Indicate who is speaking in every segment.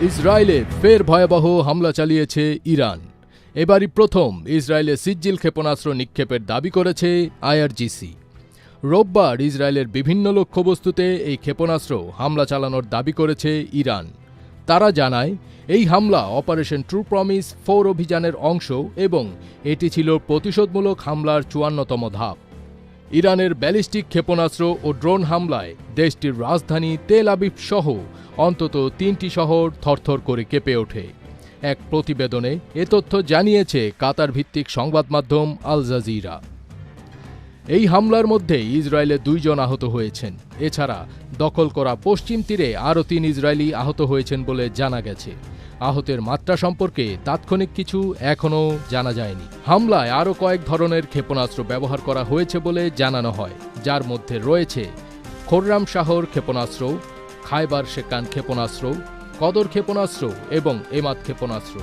Speaker 1: ইসরায়েলে ফের ভয়াবহ হামলা চালিয়েছে ইরান। এবারই প্রথম ইসরায়েলে সিজ্জিল ক্ষেপণাস্ত্র নিক্ষেপের দাবি করেছে আইআরজিসি। রোববার ইসরায়েলের বিভিন্ন লক্ষ্যবস্তুতে এই ক্ষেপণাস্ত্র হামলা চালানোর দাবি করেছে ইরান। তারা জানায়, এই হামলা অপারেশন ট্রু প্রমিস 4 অভিযানের অংশ এবং এটি ছিল প্রতিশোধমূলক হামলার 54তম ধাপ। ইরানের ব্যালিস্টিক ক্ষেপণাস্ত্র ও ড্রোন হামলায় দেশটির রাজধানী তেল আবিব সহ অন্তত 3টি শহর থরথর করে কেঁপে ওঠে। এক প্রতিবেদনে এ তথ্য জানিয়েছে কাতার ভিত্তিক সংবাদ মাধ্যম আল জাজিরা। এই হামলার মধ্যে ইসরায়েলে 2 জন আহত হয়েছেন। এছাড়া দখল করা পশ্চিম তীরে আরও 3 ইসরায়েলি আহত হয়েছেন বলে জানা গেছে। আহতের মাত্রা সম্পর্কে তাৎক্ষণিক কিছু এখনও জানা যায়নি। হামলায় আরও কয়েক ধরনের ক্ষেপণাস্ত্র ব্যবহার করা হয়েছে বলে জানানো হয়, যার মধ্যে রয়েছে খোররাম শাহর ক্ষেপণাস্ত্র, খায়বার শেকান ক্ষেপণাস্ত্র, কদর ক্ষেপণাস্ত্র এবং এমাদ ক্ষেপণাস্ত্র।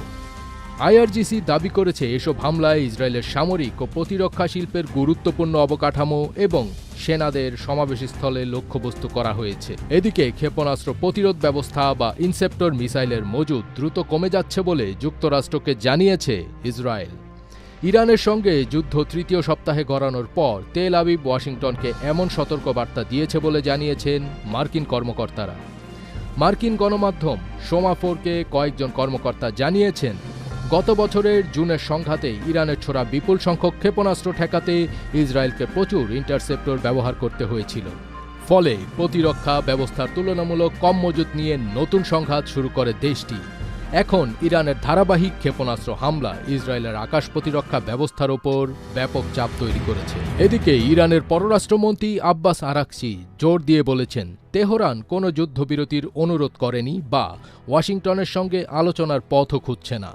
Speaker 1: আইআরজিসি দাবি করেছে এসব হামলায় ইসরায়েলের সামরিক ও প্রতিরক্ষা শিল্পের গুরুত্বপূর্ণ অবকাঠামো এবং সেনাদের সমাবেশস্থলে লক্ষ্যবস্তু করা হয়েছে। এদিকে ক্ষেপণাস্ত্র প্রতিরোধ ব্যবস্থা বা ইনসেপ্টর মিসাইলের মজুদ দ্রুত কমে যাচ্ছে বলে যুক্তরাষ্ট্রকে জানিয়েছে ইসরায়েল। ইরানের সঙ্গে যুদ্ধ 3য় সপ্তাহে গড়ানোর পর তেল আবিব ওয়াশিংটনকে এমন সতর্কবার্তা দিয়েছে বলে জানিয়েছেন মার্কিন কর্মকর্তারা। মার্কিন গণমাধ্যম সোমাফোরকে কয়েকজন কর্মকর্তা জানিয়েছেন, গত বছরের জুনের সংঘাতে ইরানের ছোড়া বিপুল সংখ্যক ক্ষেপণাস্ত্র ঠেকাতে ইসরায়েলকে প্রচুর ইন্টারসেপ্টর ব্যবহার করতে হয়েছিল। ফলে প্রতিরক্ষা ব্যবস্থার তুলনামূলক কম মজুত নিয়ে নতুন সংঘাত শুরু করে দেশটি। এখন ইরানের ধারাবাহিক ক্ষেপণাস্ত্র হামলা ইসরায়েলের আকাশ প্রতিরক্ষা ব্যবস্থার ওপর ব্যাপক চাপ তৈরি করেছে। এদিকে ইরানের পররাষ্ট্রমন্ত্রী আব্বাস আরাকচি জোর দিয়ে বলেছেন, তেহরান কোনো যুদ্ধবিরতির অনুরোধ করেনি বা ওয়াশিংটনের সঙ্গে আলোচনার পথও খুঁজছে না।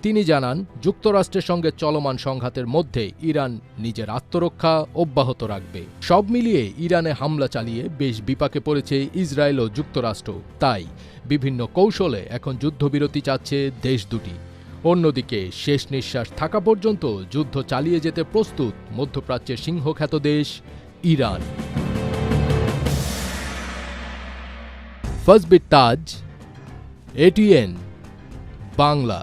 Speaker 1: তিনি জানান, যুক্তরাষ্ট্রের সঙ্গে চলমান সংঘাতের মধ্যে ইরান নিজের আত্মরক্ষা অব্যাহত রাখবে। সব মিলিয়ে ইরানে হামলা চালিয়ে বেশ বিপাকে পড়েছে ইসরায়েল ও যুক্তরাষ্ট্র। তাই বিভিন্ন কৌশলে এখন যুদ্ধবিরতি চাচ্ছে দেশ দুটি। অন্যদিকে শেষ নিঃশ্বাস থাকা পর্যন্ত যুদ্ধ চালিয়ে যেতে প্রস্তুত মধ্যপ্রাচ্যের সিংহখ্যাত দেশ ইরান। ফজবির তাজ, এটিএন বাংলা।